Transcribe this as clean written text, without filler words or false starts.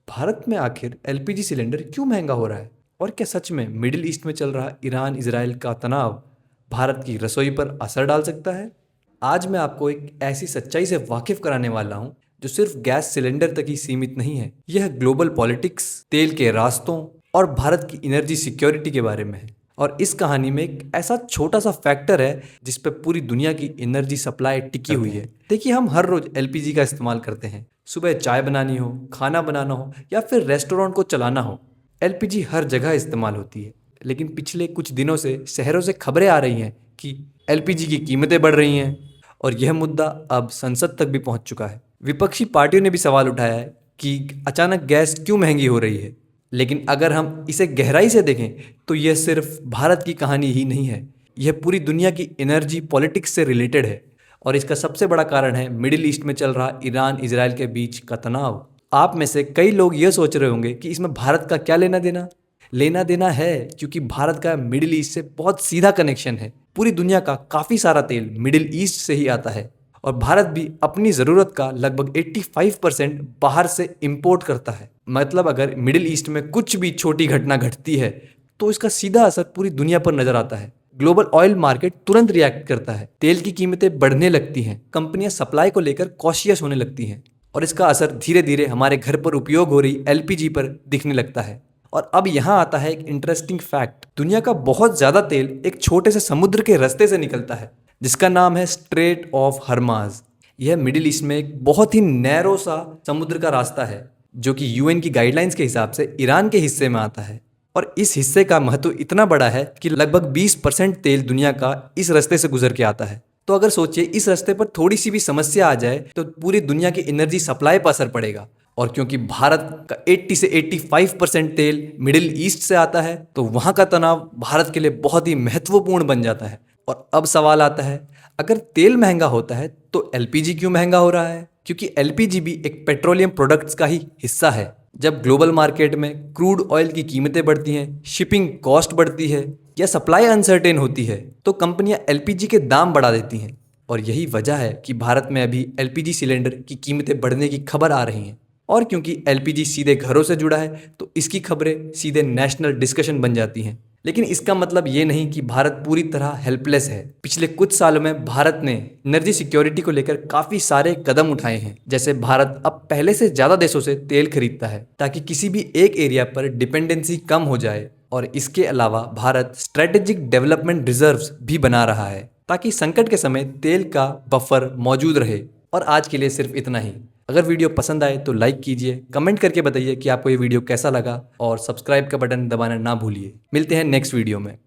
भारत में आखिर LPG cylinder क्यों महंगा हो रहा है? और क्या सच में मिडिल ईस्ट में चल रहा ईरान इजराइल का तनाव भारत की रसोई पर असर डाल सकता है? आज मैं आपको एक ऐसी सच्चाई से वाकिफ कराने वाला हूं जो सिर्फ गैस सिलेंडर तक ही सीमित नहीं है। यह ग्लोबल पॉलिटिक्स, तेल के रास्तों और भारत की एनर्जी सिक्योरिटी के बारे में है। और इस कहानी में एक ऐसा छोटा सा फैक्टर है जिस पे पूरी दुनिया की एनर्जी सप्लाई टिकी हुई है। देखिए, हम हर रोज एलपीजी का इस्तेमाल करते हैं। सुबह चाय बनानी हो, खाना बनाना हो या फिर रेस्टोरेंट को चलाना हो, एलपीजी हर जगह इस्तेमाल होती है। लेकिन पिछले कुछ दिनों से शहरों से खबरें आ रही हैं कि एलपीजी की कीमतें बढ़ रही हैं और यह मुद्दा अब संसद तक भी पहुंच चुका है। विपक्षी पार्टियों ने भी सवाल उठाया है कि अचानक गैस क्यों महंगी हो रही है। लेकिन अगर हम इसे गहराई से देखें तो यह सिर्फ भारत की कहानी ही नहीं है, यह पूरी दुनिया की एनर्जी पॉलिटिक्स से रिलेटेड है। और इसका सबसे बड़ा कारण है मिडिल ईस्ट में चल रहा ईरान इजराइल के बीच का तनाव। आप में से कई लोग यह सोच रहे होंगे कि इसमें भारत का क्या लेना देना। लेना देना है, क्योंकि भारत का मिडिल ईस्ट से बहुत सीधा कनेक्शन है। पूरी दुनिया का काफ़ी सारा तेल मिडिल ईस्ट से ही आता है और भारत भी अपनी ज़रूरत का लगभग 85% बाहर से इंपोर्ट करता है। मतलब अगर मिडिल ईस्ट में कुछ भी छोटी घटना घटती है तो इसका सीधा असर पूरी दुनिया पर नजर आता है। ग्लोबल ऑयल मार्केट तुरंत रिएक्ट करता है, तेल की कीमतें बढ़ने लगती हैं, कंपनियां सप्लाई को लेकर कॉशियस होने लगती हैं और इसका असर धीरे धीरे हमारे घर पर उपयोग हो रही एलपीजी पर दिखने लगता है। और अब यहाँ आता है एक इंटरेस्टिंग फैक्ट। दुनिया का बहुत ज्यादा तेल एक छोटे से समुद्र के रास्ते से निकलता है जिसका नाम है स्ट्रेट ऑफ हरमाज। यह मिडिल ईस्ट में एक बहुत ही नैरो सा समुद्र का रास्ता है जो कि यूएन की गाइडलाइंस के हिसाब से ईरान के हिस्से में आता है। और इस हिस्से का महत्व इतना बड़ा है कि लगभग 20% तेल दुनिया का इस रास्ते से गुजर के आता है। तो अगर सोचिए, इस रास्ते पर थोड़ी सी भी समस्या आ जाए तो पूरी दुनिया की एनर्जी सप्लाई पर असर पड़ेगा। और क्योंकि भारत का 80 से 85% तेल मिडिल ईस्ट से आता है तो वहाँ का तनाव भारत के लिए बहुत ही महत्वपूर्ण बन जाता है। और अब सवाल आता है, अगर तेल महंगा होता है तो एलपीजी क्यों महंगा हो रहा है? क्योंकि एलपीजी भी एक पेट्रोलियम प्रोडक्ट्स का ही हिस्सा है। जब ग्लोबल मार्केट में क्रूड ऑयल की कीमतें बढ़ती हैं, शिपिंग कॉस्ट बढ़ती है या सप्लाई अनसर्टेन होती है तो कंपनियां एलपीजी के दाम बढ़ा देती हैं। और यही वजह है कि भारत में अभी एलपीजी सिलेंडर की कीमतें बढ़ने की खबर आ रही हैं। और क्योंकि एलपीजी सीधे घरों से जुड़ा है तो इसकी खबरें सीधे नेशनल डिस्कशन बन जाती हैं। लेकिन इसका मतलब ये नहीं कि भारत पूरी तरह हेल्पलेस है। पिछले कुछ सालों में भारत ने एनर्जी सिक्योरिटी को लेकर काफी सारे कदम उठाए हैं। जैसे भारत अब पहले से ज्यादा देशों से तेल खरीदता है ताकि किसी भी एक एरिया पर डिपेंडेंसी कम हो जाए। और इसके अलावा भारत स्ट्रेटेजिक डेवलपमेंट रिजर्व्स भी बना रहा है ताकि संकट के समय तेल का बफर मौजूद रहे। और आज के लिए सिर्फ इतना ही। अगर वीडियो पसंद आए तो लाइक कीजिए, कमेंट करके बताइए कि आपको ये वीडियो कैसा लगा और सब्सक्राइब का बटन दबाना ना भूलिए। मिलते हैं नेक्स्ट वीडियो में।